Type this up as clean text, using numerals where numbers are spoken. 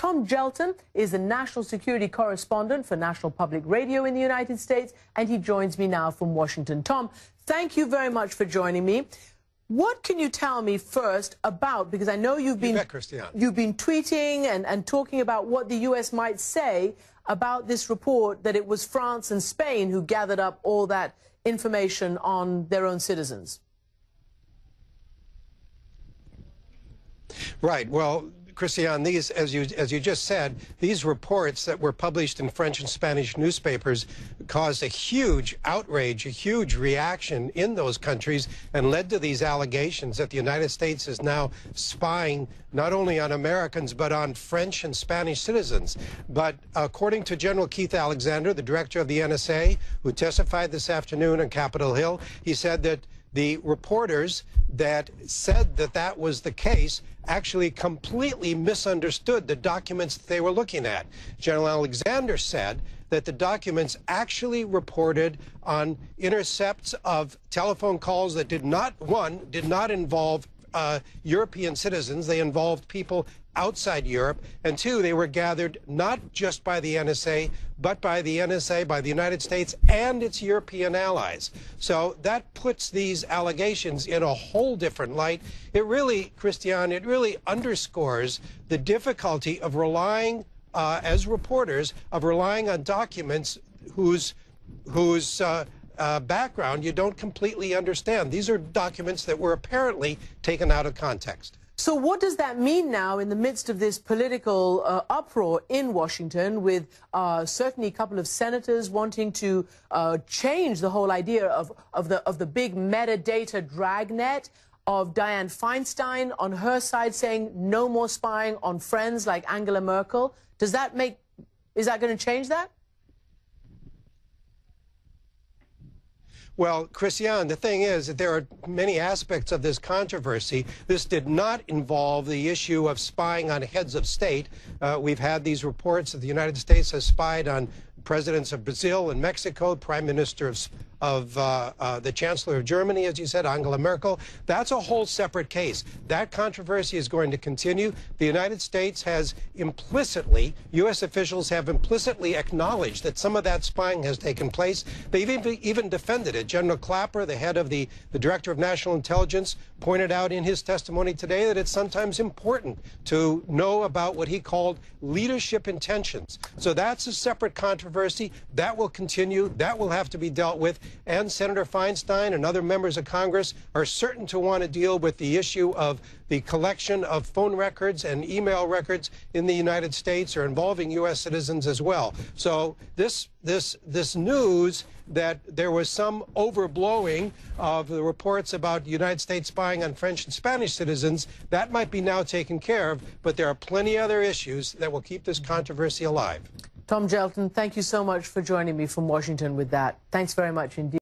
Tom Gjelten is the national security correspondent for National Public Radio in the United States, and he joins me now from Washington. Tom, thank you very much for joining me. What can you tell me first about, because I know you've been tweeting and talking about what the U.S. might say about this report that it was France and Spain who gathered up all that information on their own citizens. Right. Well, Christiane, these, as you just said, these reports that were published in French and Spanish newspapers caused a huge outrage, a huge reaction in those countries, and led to these allegations that the United States is now spying not only on Americans but on French and Spanish citizens. But according to General Keith Alexander, the director of the NSA, who testified this afternoon on Capitol Hill, he said that the reporters that said that that was the case actually completely misunderstood the documents that they were looking at. General Alexander said that the documents actually reported on intercepts of telephone calls that did not involve European citizens. They involved people outside Europe, and two, they were gathered not just by the NSA, but by the NSA, by the United States and its European allies. So that puts these allegations in a whole different light. It really, Christiane, it really underscores the difficulty of relying, as reporters, of relying on documents whose background you don't completely understand. These are documents that were apparently taken out of context. So what does that mean now in the midst of this political uproar in Washington, with certainly a couple of senators wanting to change the whole idea of the big metadata dragnet, of Dianne Feinstein on her side saying no more spying on friends like Angela Merkel? Is that going to change that? Well, Christiane, the thing is that there are many aspects of this controversy. This did not involve the issue of spying on heads of state. We've had these reports that the United States has spied on presidents of Brazil and Mexico, Prime Minister of the Chancellor of Germany, as you said, Angela Merkel. That's a whole separate case. That controversy is going to continue. The United States has implicitly, U.S. officials have implicitly acknowledged that some of that spying has taken place. They've even defended it. General Clapper, the head of the Director of National Intelligence, pointed out in his testimony today that it's sometimes important to know about what he called leadership intentions. So that's a separate controversy. That will continue. That will have to be dealt with. And Senator Feinstein and other members of Congress are certain to want to deal with the issue of the collection of phone records and email records in the United States or involving U.S. citizens as well. So this news that there was some overblowing of the reports about the United States spying on French and Spanish citizens, that might be now taken care of, but there are plenty other issues that will keep this controversy alive. Tom Gjelten, thank you so much for joining me from Washington with that. Thanks very much indeed.